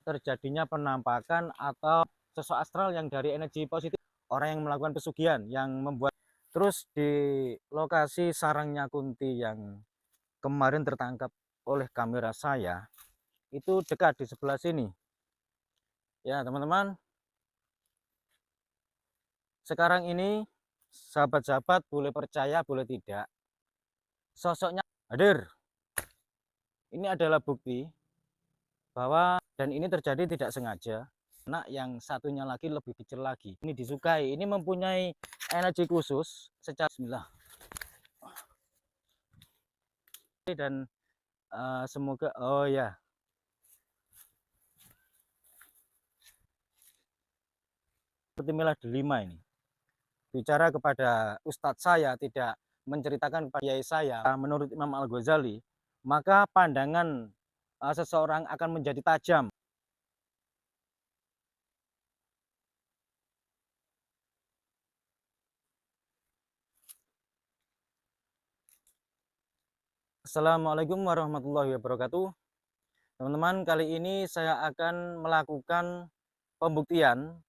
terjadinya penampakan atau sosok astral yang dari energi positif, orang yang melakukan pesugihan yang membuat. Terus di lokasi sarangnya Kunti yang kemarin tertangkap oleh kamera saya itu dekat di sebelah sini ya teman-teman. Sekarang ini sahabat-sahabat boleh percaya boleh tidak, sosoknya hadir. Ini adalah bukti bahwa dan ini terjadi tidak sengaja. Nah, yang satunya lagi lebih kecil lagi. Ini disukai, ini mempunyai energi khusus secara bismillah. Dan semoga oh ya. Seperti milah delima ini. Bicara kepada ustadz saya, tidak menceritakan kepada kiai saya. Menurut Imam Al-Ghazali, maka pandangan seseorang akan menjadi tajam. Assalamualaikum warahmatullahi wabarakatuh. Teman-teman, kali ini saya akan melakukan pembuktian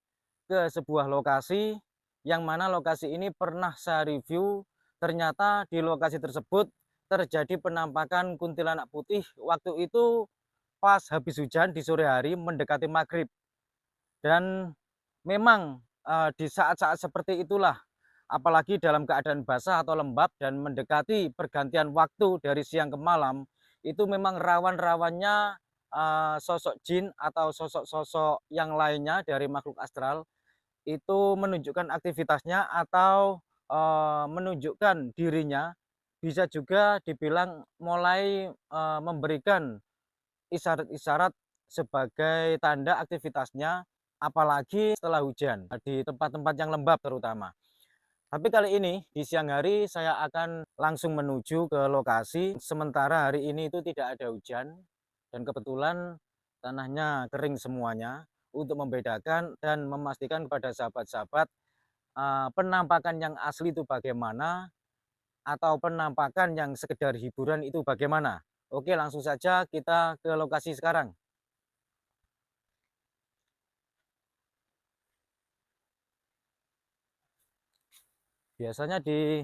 ke sebuah lokasi yang mana lokasi ini pernah saya review. Ternyata di lokasi tersebut terjadi penampakan kuntilanak putih. Waktu itu pas habis hujan di sore hari mendekati maghrib. Dan memang di saat-saat seperti itulah, apalagi dalam keadaan basah atau lembab dan mendekati pergantian waktu dari siang ke malam, itu memang rawan-rawannya sosok jin atau sosok-sosok yang lainnya dari makhluk astral itu menunjukkan aktivitasnya atau menunjukkan dirinya. Bisa juga dibilang mulai memberikan isyarat-isyarat sebagai tanda aktivitasnya, apalagi setelah hujan di tempat-tempat yang lembab terutama. Tapi kali ini di siang hari saya akan langsung menuju ke lokasi. Sementara hari ini itu tidak ada hujan dan kebetulan tanahnya kering semuanya, untuk membedakan dan memastikan kepada sahabat-sahabat penampakan yang asli itu bagaimana atau penampakan yang sekedar hiburan itu bagaimana. Oke, langsung saja kita ke lokasi sekarang. Biasanya di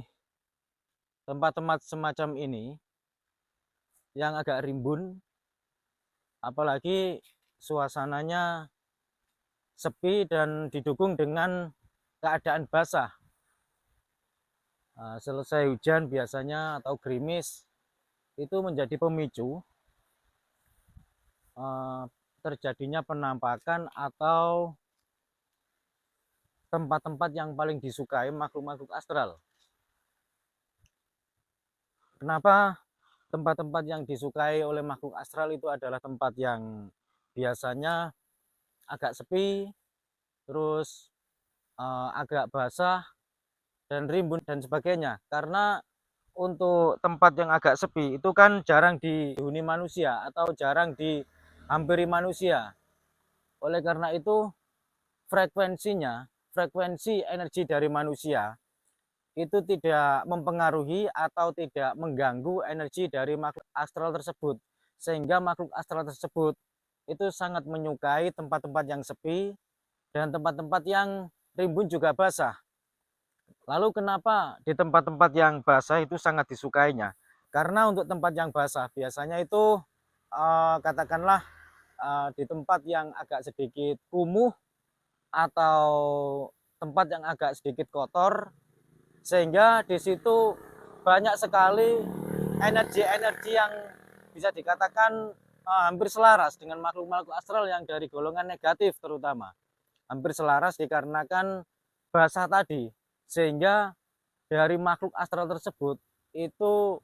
tempat-tempat semacam ini yang agak rimbun, apalagi suasananya sepi dan didukung dengan keadaan basah. Selesai hujan biasanya atau gerimis itu menjadi pemicu terjadinya penampakan atau tempat-tempat yang paling disukai makhluk-makhluk astral. Kenapa tempat-tempat yang disukai oleh makhluk astral itu adalah tempat yang biasanya agak sepi, terus agak basah dan rimbun dan sebagainya. Karena untuk tempat yang agak sepi itu kan jarang dihuni manusia atau jarang dihampiri manusia. Oleh karena itu frekuensi energi dari manusia itu tidak mempengaruhi atau tidak mengganggu energi dari makhluk astral tersebut. Sehingga makhluk astral tersebut itu sangat menyukai tempat-tempat yang sepi dan tempat-tempat yang rimbun juga basah. Lalu kenapa di tempat-tempat yang basah itu sangat disukainya? Karena untuk tempat yang basah biasanya itu katakanlah di tempat yang agak sedikit kumuh atau tempat yang agak sedikit kotor, sehingga di situ banyak sekali energi-energi yang bisa dikatakan hampir selaras dengan makhluk-makhluk astral yang dari golongan negatif terutama. Hampir selaras dikarenakan basah tadi, sehingga dari makhluk astral tersebut itu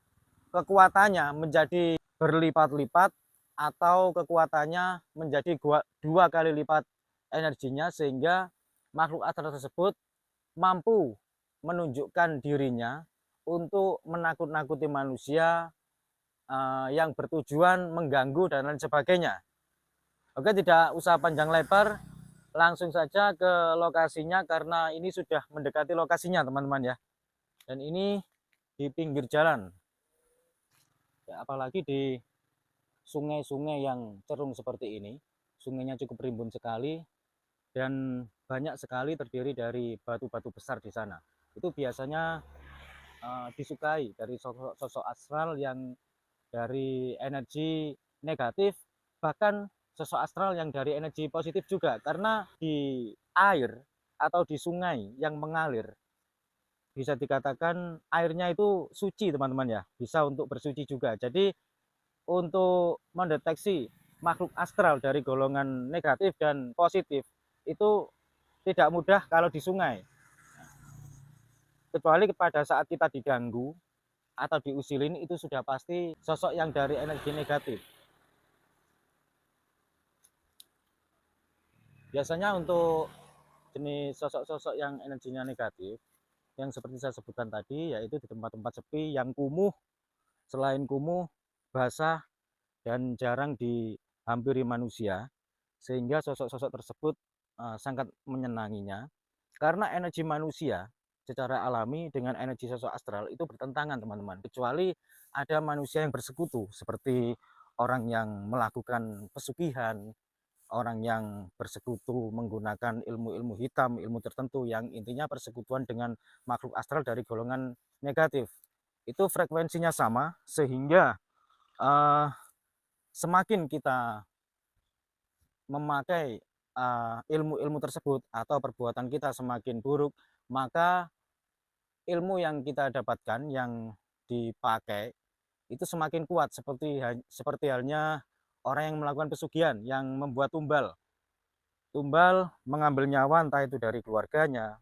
kekuatannya menjadi berlipat-lipat atau kekuatannya menjadi dua kali lipat energinya, sehingga makhluk astral tersebut mampu menunjukkan dirinya untuk menakut-nakuti manusia yang bertujuan mengganggu dan lain sebagainya. Oke, tidak usah panjang lebar, langsung saja ke lokasinya karena ini sudah mendekati lokasinya teman-teman ya. Dan ini di pinggir jalan. Ya, apalagi di sungai-sungai yang cerung seperti ini, sungainya cukup rimbun sekali dan banyak sekali terdiri dari batu-batu besar di sana. Itu biasanya disukai dari sosok astral yang dari energi negatif, bahkan sosok astral yang dari energi positif juga, karena di air atau di sungai yang mengalir bisa dikatakan airnya itu suci teman-teman ya, bisa untuk bersuci juga. Jadi untuk mendeteksi makhluk astral dari golongan negatif dan positif itu tidak mudah kalau di sungai, kecuali pada saat kita diganggu atau diusilin itu sudah pasti sosok yang dari energi negatif. Biasanya untuk jenis sosok-sosok yang energinya negatif yang seperti saya sebutkan tadi, yaitu di tempat-tempat sepi yang kumuh, selain kumuh, basah, dan jarang dihampiri manusia, sehingga sosok-sosok tersebut sangat menyenanginya. Karena energi manusia secara alami dengan energi sosok astral itu bertentangan teman-teman, kecuali ada manusia yang bersekutu, seperti orang yang melakukan pesugihan, orang yang bersekutu menggunakan ilmu-ilmu hitam, ilmu tertentu yang intinya persekutuan dengan makhluk astral dari golongan negatif. Itu frekuensinya sama, sehingga semakin kita memakai ilmu-ilmu tersebut atau perbuatan kita semakin buruk, maka ilmu yang kita dapatkan yang dipakai itu semakin kuat, seperti halnya orang yang melakukan pesugihan yang membuat tumbal mengambil nyawa, entah itu dari keluarganya,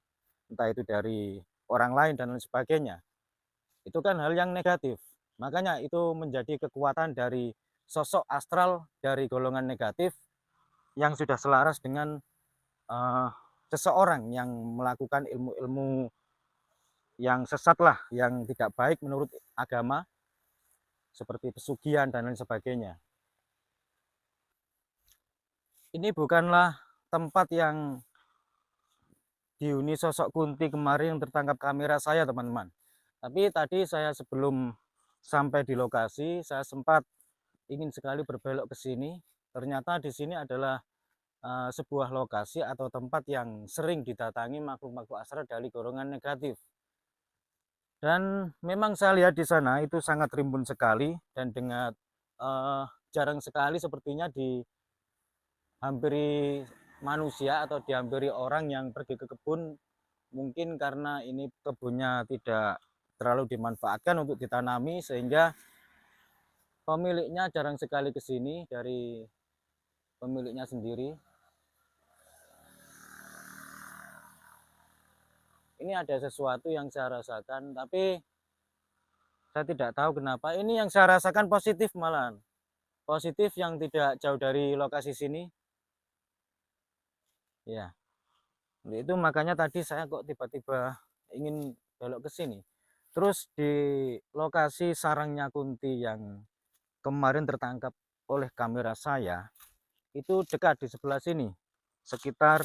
entah itu dari orang lain dan lain sebagainya. Itu kan hal yang negatif. Makanya itu menjadi kekuatan dari sosok astral dari golongan negatif yang sudah selaras dengan seseorang yang melakukan ilmu-ilmu yang sesat lah, yang tidak baik menurut agama, seperti pesugihan dan lain sebagainya. Ini bukanlah tempat yang dihuni sosok Kunti kemarin yang tertangkap kamera saya, teman-teman. Tapi tadi saya sebelum sampai di lokasi, saya sempat ingin sekali berbelok ke sini. Ternyata di sini adalah sebuah lokasi atau tempat yang sering didatangi makhluk-makhluk astral dari golongan negatif. Dan memang saya lihat di sana itu sangat rimbun sekali dan dengan jarang sekali sepertinya dihampiri manusia atau dihampiri orang yang pergi ke kebun, mungkin karena ini kebunnya tidak terlalu dimanfaatkan untuk ditanami sehingga pemiliknya jarang sekali ke sini dari pemiliknya sendiri. Ini ada sesuatu yang saya rasakan, tapi saya tidak tahu kenapa. Ini yang saya rasakan positif malahan. Positif yang tidak jauh dari lokasi sini. Ya, itu makanya tadi saya kok tiba-tiba ingin belok ke sini. Terus di lokasi sarangnya Kunti yang kemarin tertangkap oleh kamera saya, itu dekat di sebelah sini. Sekitar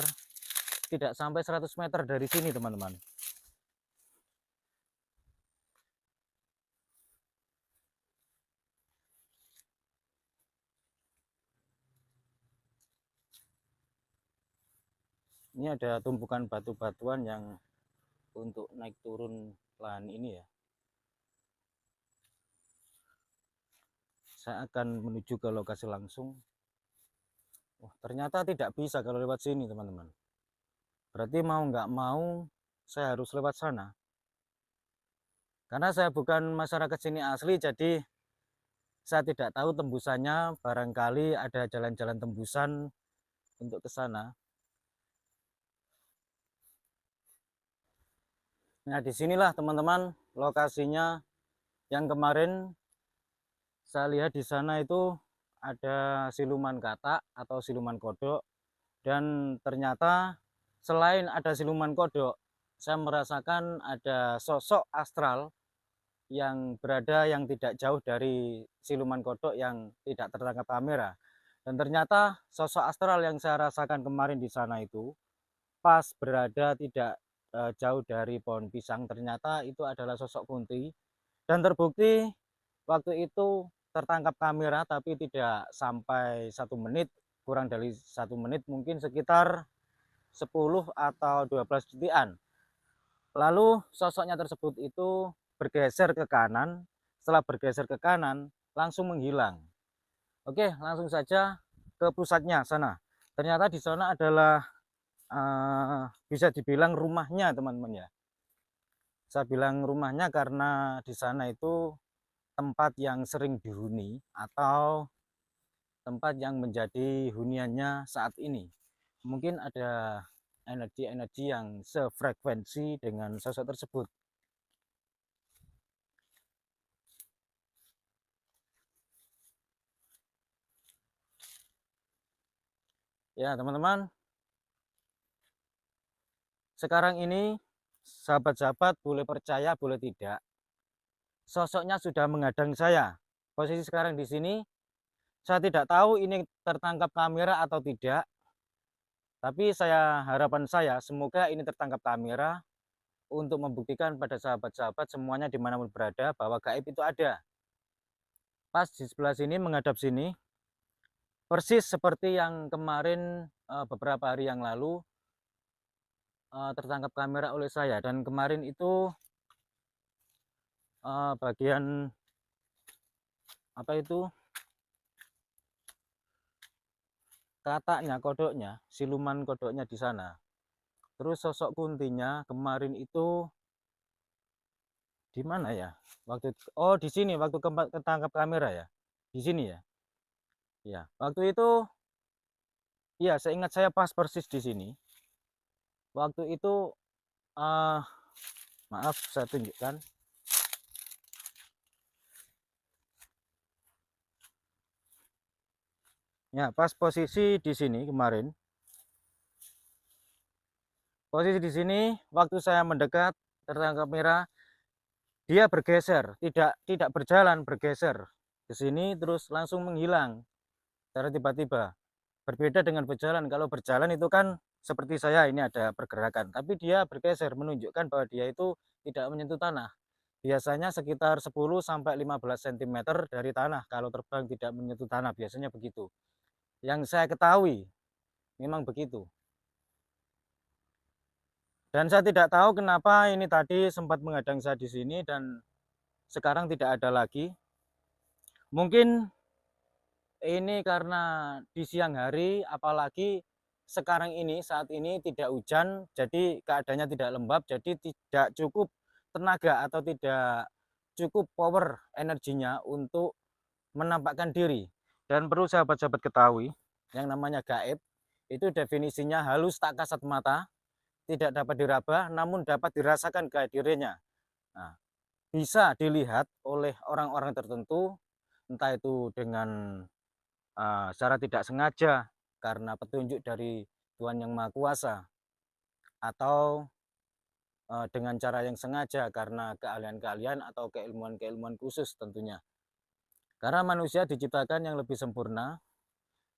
tidak sampai 100 meter dari sini, teman-teman. Ini ada tumpukan batu-batuan yang untuk naik turun lahan ini ya. Saya akan menuju ke lokasi langsung. Wah, ternyata tidak bisa kalau lewat sini, teman-teman. Berarti mau nggak mau saya harus lewat sana. Karena saya bukan masyarakat sini asli, jadi saya tidak tahu tembusannya. Barangkali ada jalan-jalan tembusan untuk ke sana. Nah, disinilah teman-teman lokasinya yang kemarin saya lihat di sana itu ada siluman katak atau siluman kodok, dan ternyata selain ada siluman kodok, saya merasakan ada sosok astral yang berada yang tidak jauh dari siluman kodok yang tidak tertangkap kamera. Dan ternyata sosok astral yang saya rasakan kemarin di sana itu pas berada tidak jauh dari pohon pisang, ternyata itu adalah sosok Kunti. Dan terbukti waktu itu tertangkap kamera, tapi tidak sampai 1 menit kurang dari 1 menit, mungkin sekitar 10 atau 12 detikan. Lalu sosoknya tersebut itu bergeser ke kanan. Setelah bergeser ke kanan, langsung menghilang. Oke, langsung saja ke pusatnya sana. Ternyata di sana adalah bisa dibilang rumahnya, teman-teman ya. Saya bilang rumahnya karena di sana itu tempat yang sering dihuni atau tempat yang menjadi huniannya saat ini. Mungkin ada energi-energi yang sefrekuensi dengan sosok tersebut. Ya, teman-teman, sekarang ini sahabat-sahabat boleh percaya, boleh tidak, sosoknya sudah menghadang saya. Posisi sekarang di sini, saya tidak tahu ini tertangkap kamera atau tidak, tapi harapan saya semoga ini tertangkap kamera untuk membuktikan pada sahabat-sahabat semuanya dimanapun berada bahwa gaib itu ada. Pas di sebelah sini menghadap sini, persis seperti yang kemarin beberapa hari yang lalu tertangkap kamera oleh saya, dan kemarin itu bagian apa itu kataknya, kodoknya, siluman kodoknya di sana. Terus sosok kuntinya kemarin itu di mana ya? Oh, di sini waktu ketangkap kamera ya. Di sini ya. Ya, waktu itu ya seingat saya pas persis di sini. Waktu itu uh, maaf saya tunjukkan. Ya, pas posisi di sini kemarin. Posisi di sini waktu saya mendekat tertangkap kamera, dia bergeser, tidak berjalan, bergeser ke sini terus langsung menghilang secara tiba-tiba. Berbeda dengan berjalan. Kalau berjalan itu kan seperti saya ini ada pergerakan, tapi dia bergeser menunjukkan bahwa dia itu tidak menyentuh tanah. Biasanya sekitar 10 sampai 15 cm dari tanah kalau terbang tidak menyentuh tanah, biasanya begitu. Yang saya ketahui memang begitu. Dan saya tidak tahu kenapa ini tadi sempat menghadang saya di sini dan sekarang tidak ada lagi. Mungkin ini karena di siang hari, apalagi sekarang ini, saat ini tidak hujan, jadi keadaannya tidak lembab, jadi tidak cukup tenaga atau tidak cukup power energinya untuk menampakkan diri. Dan perlu sahabat-sahabat ketahui, yang namanya gaib, itu definisinya halus tak kasat mata, tidak dapat diraba, namun dapat dirasakan kehadirannya. Nah, bisa dilihat oleh orang-orang tertentu, entah itu dengan secara tidak sengaja karena petunjuk dari Tuhan Yang Maha Kuasa, atau dengan cara yang sengaja karena keahlian-keahlian atau keilmuan-keilmuan khusus tentunya. Karena manusia diciptakan yang lebih sempurna,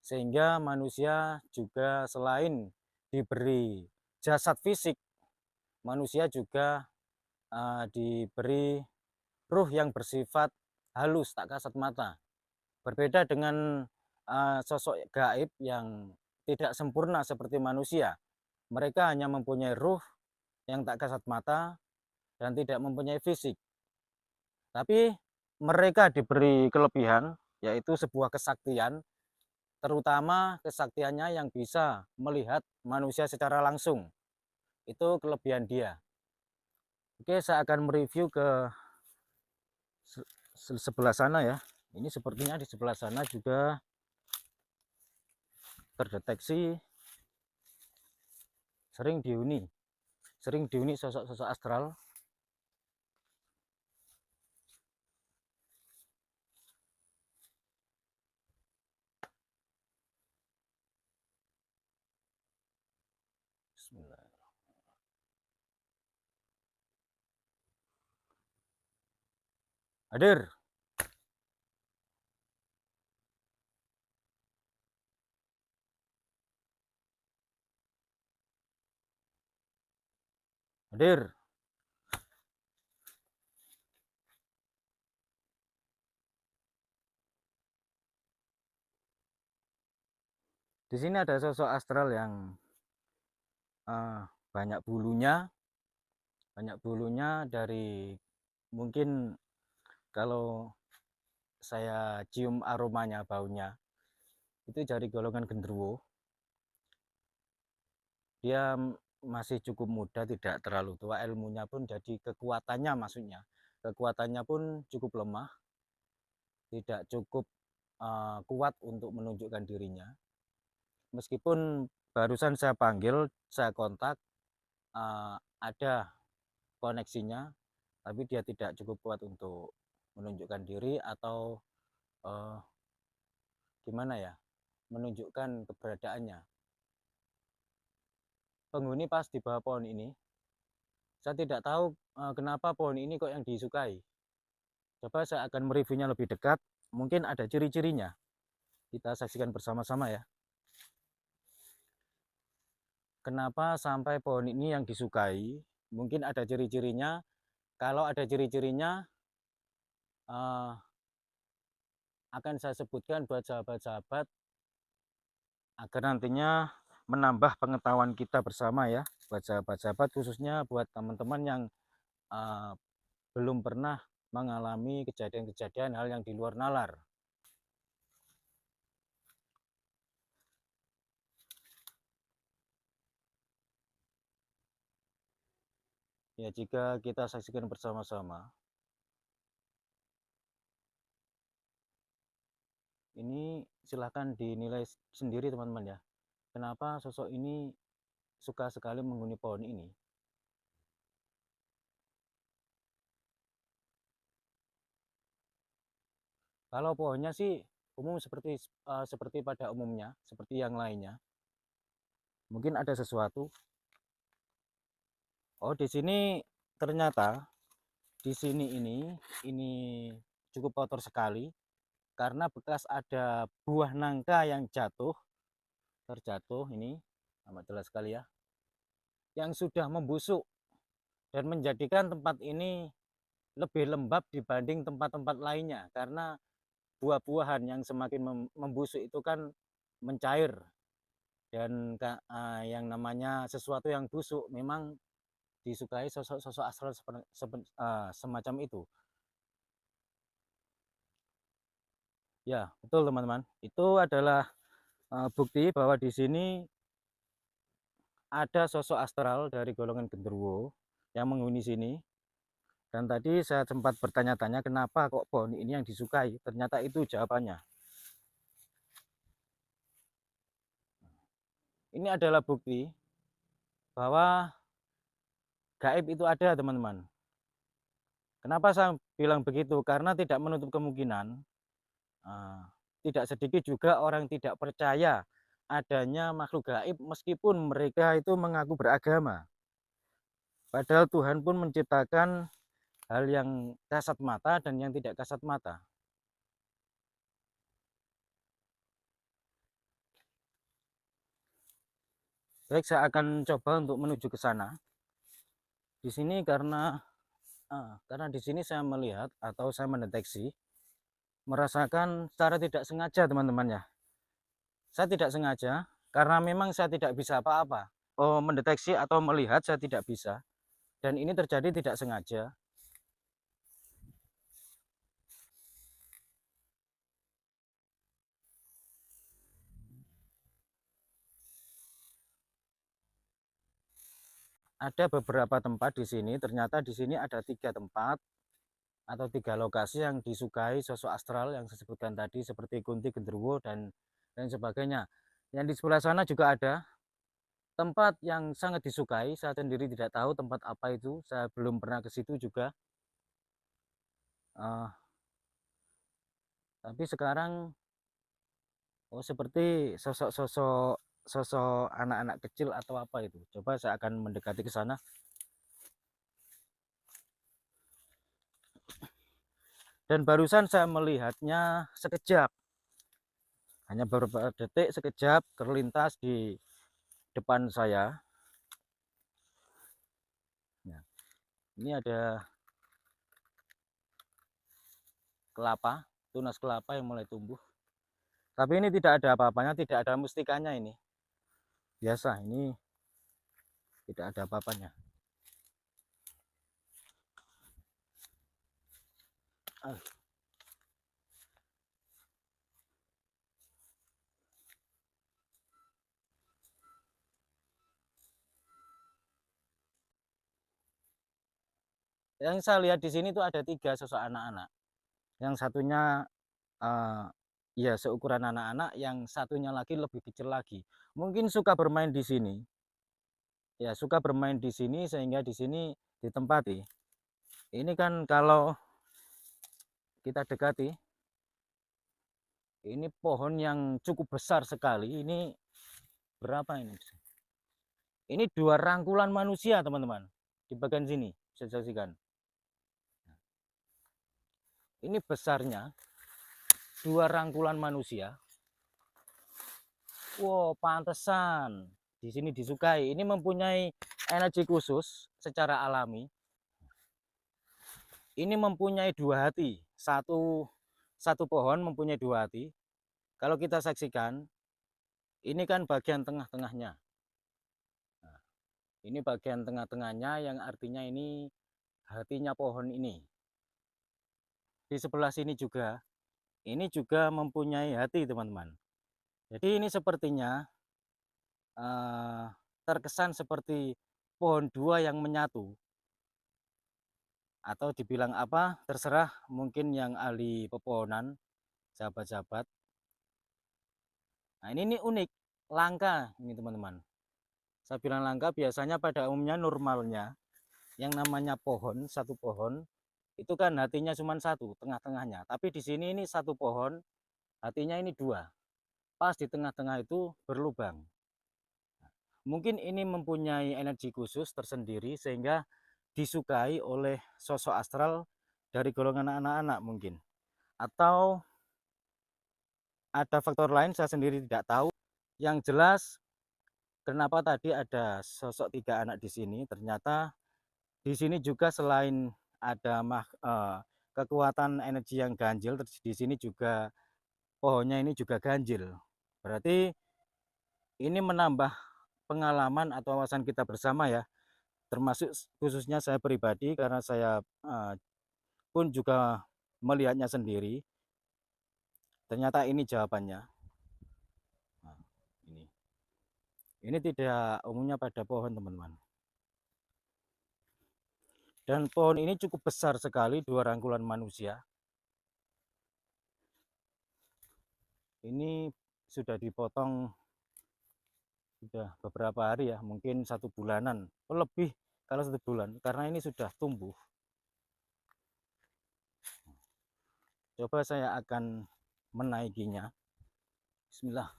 sehingga manusia juga selain diberi jasad fisik, manusia juga diberi ruh yang bersifat halus tak kasat mata. Berbeda dengan sosok gaib yang tidak sempurna seperti manusia. Mereka hanya mempunyai ruh yang tak kasat mata dan tidak mempunyai fisik. Tapi mereka diberi kelebihan, yaitu sebuah kesaktian, terutama kesaktiannya yang bisa melihat manusia secara langsung. Itu kelebihan dia. Oke, saya akan mereview ke sebelah sana ya. Ini sepertinya di sebelah sana juga terdeteksi sering dihuni sosok-sosok astral. Bismillah. Hadir. Hadir. Di sini ada sosok astral yang banyak bulunya, dari mungkin kalau saya cium aromanya, baunya itu dari golongan genderuwo. Dia masih cukup muda, tidak terlalu tua, ilmunya pun jadi kekuatannya, maksudnya kekuatannya pun cukup lemah, tidak cukup kuat untuk menunjukkan dirinya. Meskipun barusan saya panggil, saya kontak, ada koneksinya, tapi dia tidak cukup kuat untuk menunjukkan diri atau gimana ya, menunjukkan keberadaannya. Penghuni pas di bawah pohon ini, saya tidak tahu kenapa pohon ini kok yang disukai. Coba saya akan mereviewnya lebih dekat, mungkin ada ciri-cirinya. Kita saksikan bersama-sama ya. Kenapa sampai pohon ini yang disukai? Mungkin ada ciri-cirinya. Kalau ada ciri-cirinya, akan saya sebutkan buat sahabat-sahabat agar nantinya menambah pengetahuan kita bersama ya, buat sahabat-sahabat, khususnya buat teman-teman yang belum pernah mengalami kejadian-kejadian hal yang di luar nalar. Ya, jika kita saksikan bersama-sama, ini silahkan dinilai sendiri teman-teman ya. Kenapa sosok ini suka sekali menghuni pohon ini? Kalau pohonnya sih umum seperti pada umumnya, seperti yang lainnya. Mungkin ada sesuatu. Oh, di sini ternyata di sini ini cukup kotor sekali karena bekas ada buah nangka yang terjatuh ini amat jelas sekali ya, yang sudah membusuk dan menjadikan tempat ini lebih lembab dibanding tempat-tempat lainnya, karena buah-buahan yang semakin membusuk itu kan mencair, dan yang namanya sesuatu yang busuk memang disukai sosok-sosok astral semacam itu. Ya, betul teman-teman. Itu adalah bukti bahwa di sini ada sosok astral dari golongan genderuwo yang menghuni sini. Dan tadi saya sempat bertanya-tanya kenapa kok pohon ini yang disukai. Ternyata itu jawabannya. Ini adalah bukti bahwa gaib itu ada, teman-teman. Kenapa saya bilang begitu? Karena tidak menutup kemungkinan, tidak sedikit juga orang tidak percaya adanya makhluk gaib meskipun mereka itu mengaku beragama. Padahal Tuhan pun menciptakan hal yang kasat mata dan yang tidak kasat mata. Baik, saya akan coba untuk menuju ke sana. Di sini karena di sini saya melihat atau saya mendeteksi, merasakan secara tidak sengaja teman-teman ya. Saya tidak sengaja karena memang saya tidak bisa apa-apa. Oh, mendeteksi atau melihat saya tidak bisa. Dan ini terjadi tidak sengaja. Ada beberapa tempat di sini, ternyata di sini ada 3 tempat atau 3 lokasi yang disukai sosok astral yang saya sebutkan tadi, seperti Kunti, Genderuwo, dan sebagainya. Yang di sebelah sana juga ada tempat yang sangat disukai, saya sendiri tidak tahu tempat apa itu, saya belum pernah ke situ juga. Tapi sekarang seperti sosok anak-anak kecil atau apa itu. Coba saya akan mendekati ke sana. Dan barusan saya melihatnya sekejap, hanya beberapa detik, sekejap terlintas di depan saya. Nah, ini ada kelapa, tunas kelapa yang mulai tumbuh. Tapi ini tidak ada apa-apanya, tidak ada mustikanya ini. Biasa, ini tidak ada apa-apanya. Yang saya lihat di sini tuh ada 3 sosok anak-anak. Yang satunya ya seukuran anak-anak, yang satunya lagi lebih kecil lagi. Mungkin suka bermain di sini. Ya, suka bermain di sini sehingga di sini ditempati. Ini kan kalau kita dekati, ini pohon yang cukup besar sekali. Ini berapa ini? Ini 2 rangkulan manusia, teman-teman. Di bagian sini, bisa saksikan. Ini besarnya 2 rangkulan manusia. Wow, pantesan di sini disukai. Ini mempunyai energi khusus secara alami. Ini mempunyai 2 hati. Satu pohon mempunyai 2 hati. Kalau kita saksikan, ini kan bagian tengah-tengahnya. Nah, ini bagian tengah-tengahnya yang artinya ini hatinya pohon ini. Di sebelah sini juga, ini juga mempunyai hati, teman-teman. Jadi ini sepertinya terkesan seperti pohon 2 yang menyatu. Atau dibilang apa, terserah, mungkin yang ahli pepohonan, sahabat-sahabat. Nah, ini unik, langka ini, teman-teman. Saya bilang langka, biasanya pada umumnya normalnya yang namanya pohon, satu pohon itu kan hatinya cuma satu, tengah-tengahnya. Tapi di sini ini satu pohon, hatinya ini 2. Pas di tengah-tengah itu berlubang. Mungkin ini mempunyai energi khusus tersendiri sehingga disukai oleh sosok astral dari golongan anak-anak mungkin. Atau ada faktor lain, saya sendiri tidak tahu. Yang jelas, kenapa tadi ada sosok 3 anak di sini, ternyata di sini juga selain ada kekuatan energi yang ganjil, di sini juga pohonnya ini juga ganjil. Berarti ini menambah pengalaman atau wawasan kita bersama ya, termasuk khususnya saya pribadi karena saya pun juga melihatnya sendiri. Ternyata ini jawabannya. Nah, ini tidak umumnya pada pohon, teman-teman. Dan pohon ini cukup besar sekali, 2 rangkulan manusia. Ini sudah dipotong sudah beberapa hari ya, mungkin 1 bulanan, lebih kalau 1 bulan, karena ini sudah tumbuh. Coba saya akan menaikinya. Bismillah.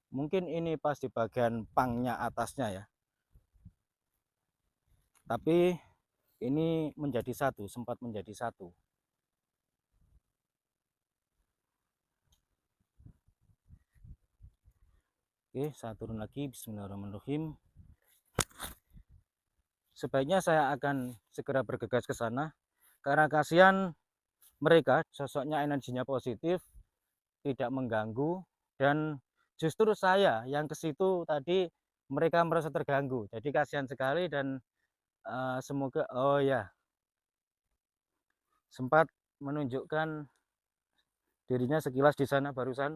Mungkin ini pas di bagian pangnya atasnya ya. Tapi ini menjadi satu, sempat menjadi satu. Oke, saya turun lagi. Bismillahirrahmanirrahim. Sebaiknya saya akan segera bergegas ke sana karena kasihan mereka, sosoknya energinya positif, tidak mengganggu, dan justru saya yang ke situ tadi mereka merasa terganggu. Jadi kasihan sekali dan semoga oh ya, sempat menunjukkan dirinya sekilas di sana barusan.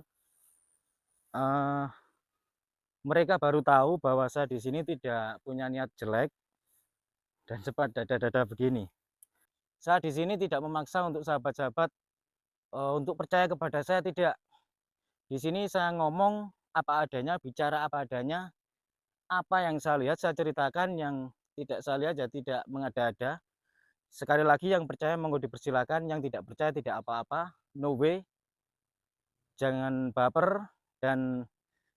Mereka baru tahu bahwa saya di sini tidak punya niat jelek dan sempat dada-dada begini. Saya di sini tidak memaksa untuk sahabat-sahabat untuk percaya kepada saya, tidak. Di sini saya ngomong apa adanya, bicara apa adanya, apa yang saya lihat saya ceritakan, yang tidak saya lihat ya tidak mengada-ada. Sekali lagi, yang percaya monggo dipersilakan, yang tidak percaya tidak apa-apa, no way. Jangan baper dan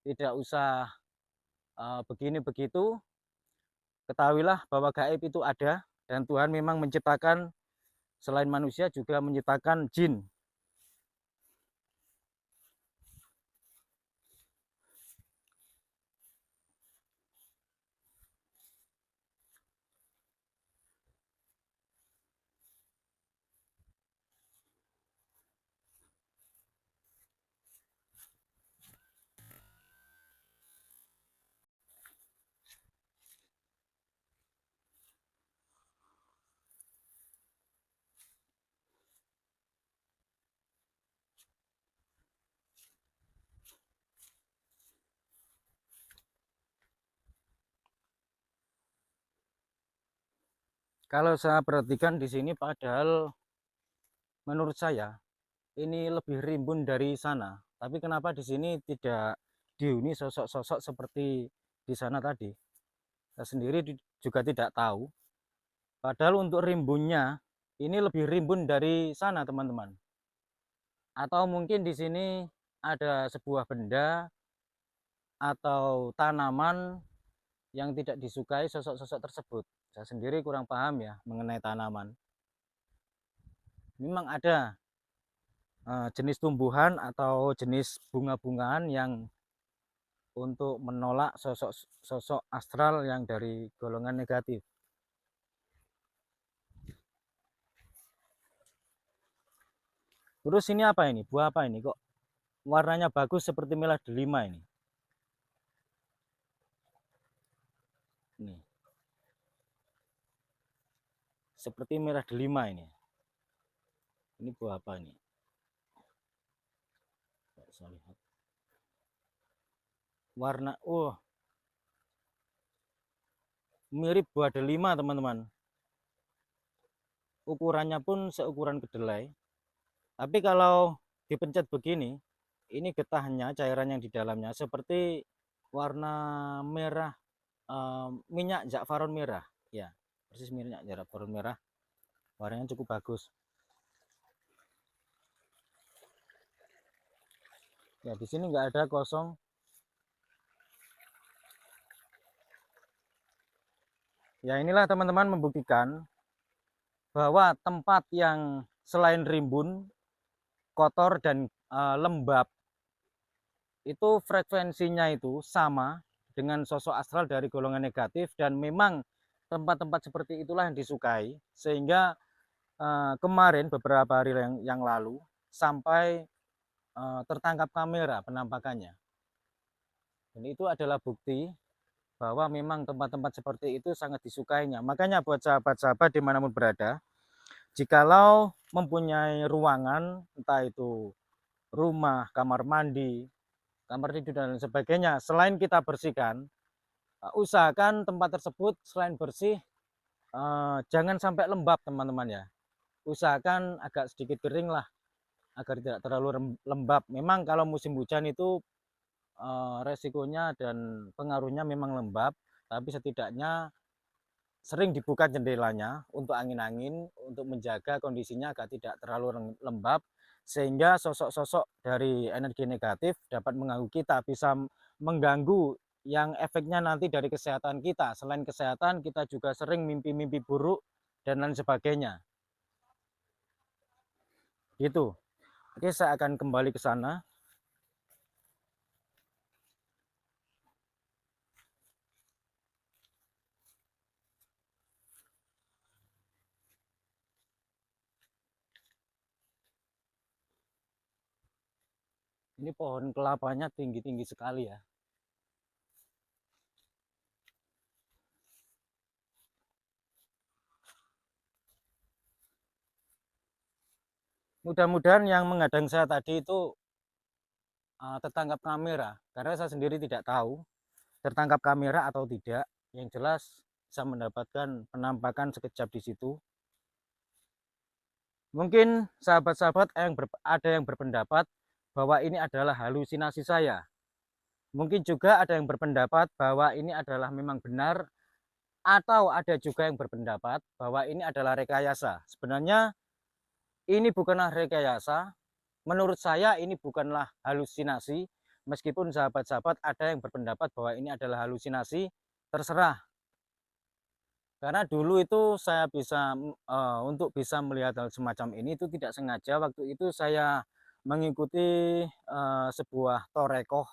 tidak usah begini begitu. Ketahuilah bahwa gaib itu ada dan Tuhan memang menciptakan selain manusia juga menciptakan jin. Kalau saya perhatikan di sini, padahal menurut saya ini lebih rimbun dari sana. Tapi kenapa di sini tidak dihuni sosok-sosok seperti di sana tadi? Saya sendiri juga tidak tahu. Padahal untuk rimbunnya ini lebih rimbun dari sana, teman-teman. Atau mungkin di sini ada sebuah benda atau tanaman yang tidak disukai sosok-sosok tersebut. Saya sendiri kurang paham ya mengenai tanaman. Memang ada jenis tumbuhan atau jenis bunga-bungaan yang untuk menolak sosok astral yang dari golongan negatif. Terus ini apa ini? Buah apa ini? Kok warnanya bagus seperti merah delima ini? Nih, seperti merah delima ini. Ini buah apa ini? Saya lihat. Warna, mirip buah delima, teman-teman. Ukurannya pun seukuran kedelai. Tapi kalau dipencet begini, ini getahnya, cairan yang di dalamnya seperti warna merah, minyak za'faron merah. Ya, persis minyak za'faron merah. Warnanya cukup bagus. Ya, di sini nggak ada kosong. Ya, inilah teman-teman membuktikan bahwa tempat yang selain rimbun, kotor dan lembab, itu frekuensinya itu sama dengan sosok astral dari golongan negatif, dan memang tempat-tempat seperti itulah yang disukai, sehingga kemarin beberapa hari yang lalu sampai tertangkap kamera penampakannya. Dan itu adalah bukti bahwa memang tempat-tempat seperti itu sangat disukainya. Makanya buat sahabat-sahabat dimanapun berada, jikalau mempunyai ruangan, entah itu rumah, kamar mandi, kamar tidur dan lain sebagainya, selain kita bersihkan, usahakan tempat tersebut selain bersih, jangan sampai lembab, teman-teman ya. Usahakan agak sedikit kering lah, agar tidak terlalu lembab. Memang kalau musim hujan itu resikonya dan pengaruhnya memang lembab, tapi setidaknya sering dibuka jendelanya untuk angin-angin, untuk menjaga kondisinya agar tidak terlalu lembab, sehingga sosok-sosok dari energi negatif dapat mengganggu kita, bisa mengganggu yang efeknya nanti dari kesehatan kita. Selain kesehatan, kita juga sering mimpi-mimpi buruk dan lain sebagainya. Gitu. Oke, saya akan kembali ke sana. Ini pohon kelapanya tinggi-tinggi sekali ya. Mudah-mudahan yang menghadang saya tadi itu tertangkap kamera, karena saya sendiri tidak tahu tertangkap kamera atau tidak. Yang jelas bisa mendapatkan penampakan sekejap di situ. Mungkin sahabat-sahabat ada yang berpendapat bahwa ini adalah halusinasi saya. Mungkin juga ada yang berpendapat bahwa ini adalah memang benar, atau ada juga yang berpendapat bahwa ini adalah rekayasa. Sebenarnya ini bukanlah rekayasa. Menurut saya ini bukanlah halusinasi. Meskipun sahabat-sahabat ada yang berpendapat bahwa ini adalah halusinasi, terserah. Karena dulu itu saya bisa untuk bisa melihat hal semacam ini itu tidak sengaja. Waktu itu saya mengikuti sebuah torekoh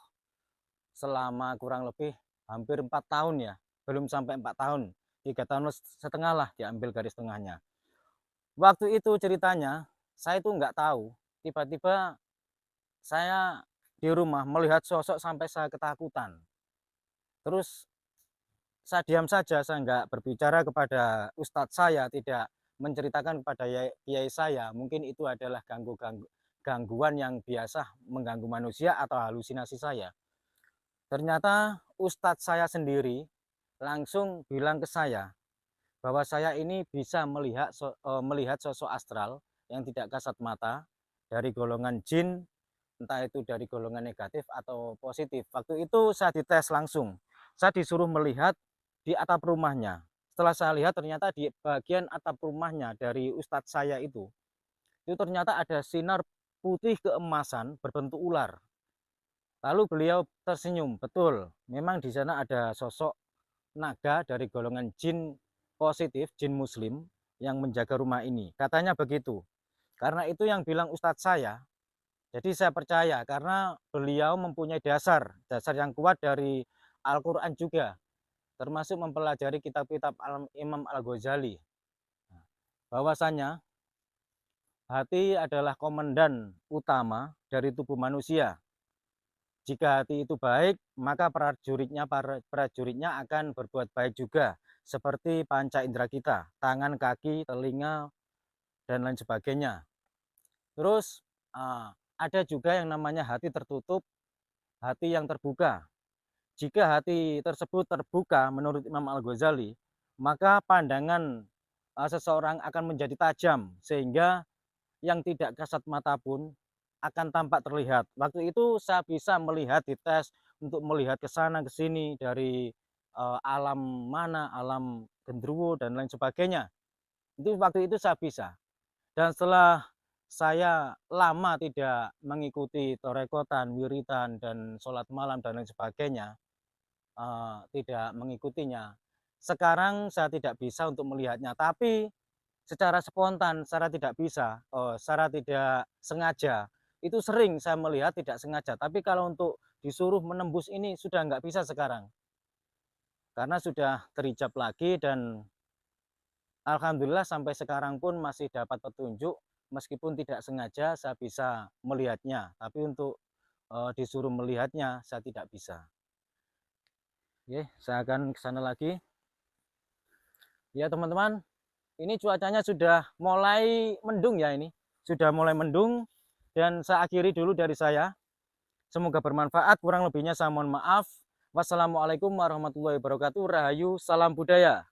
selama kurang lebih hampir 4 tahun ya. Belum sampai 4 tahun, 3 tahun setengah lah diambil garis tengahnya. Waktu itu ceritanya, saya itu nggak tahu. Tiba-tiba saya di rumah melihat sosok sampai saya ketakutan. Terus saya diam saja, saya nggak berbicara kepada ustadz saya, tidak menceritakan kepada kiai saya. Mungkin itu adalah gangguan yang biasa mengganggu manusia atau halusinasi saya. Ternyata ustadz saya sendiri langsung bilang ke saya, bahwa saya ini bisa melihat sosok astral yang tidak kasat mata dari golongan jin, entah itu dari golongan negatif atau positif. Waktu itu saya dites langsung, saya disuruh melihat di atap rumahnya. Setelah saya lihat, ternyata di bagian atap rumahnya dari ustadz saya itu ternyata ada sinar putih keemasan berbentuk ular. Lalu beliau tersenyum, betul, memang di sana ada sosok naga dari golongan jin positif, jin muslim yang menjaga rumah ini. Katanya begitu. Karena itu yang bilang ustadz saya, jadi saya percaya karena beliau mempunyai dasar yang kuat dari Al-Quran juga, termasuk mempelajari kitab-kitab Imam Al-Ghazali. Bahwasanya hati adalah komandan utama dari tubuh manusia. Jika hati itu baik, maka prajuritnya akan berbuat baik juga, seperti panca indera kita, tangan, kaki, telinga, dan lain sebagainya. Terus ada juga yang namanya hati tertutup, hati yang terbuka. Jika hati tersebut terbuka menurut Imam Al-Ghazali, maka pandangan seseorang akan menjadi tajam, sehingga yang tidak kasat mata pun akan tampak terlihat. Waktu itu saya bisa melihat di tes untuk melihat ke sana ke sini dari alam mana, alam genderuwo dan lain sebagainya. Itu waktu itu saya bisa. Dan setelah saya lama tidak mengikuti torekotan, wiritan, dan sholat malam dan lain sebagainya, tidak mengikutinya. Sekarang saya tidak bisa untuk melihatnya, tapi secara spontan, secara tidak bisa, secara tidak sengaja, itu sering saya melihat tidak sengaja. Tapi kalau untuk disuruh menembus ini sudah nggak bisa sekarang, karena sudah terijab lagi dan alhamdulillah sampai sekarang pun masih dapat petunjuk, meskipun tidak sengaja saya bisa melihatnya, tapi untuk disuruh melihatnya saya tidak bisa. Oke, saya akan ke sana lagi. Ya teman-teman, ini cuacanya sudah mulai mendung ya ini. Sudah mulai mendung dan saya akhiri dulu dari saya. Semoga bermanfaat, kurang lebihnya saya mohon maaf. Wassalamualaikum warahmatullahi wabarakatuh. Rahayu, salam budaya.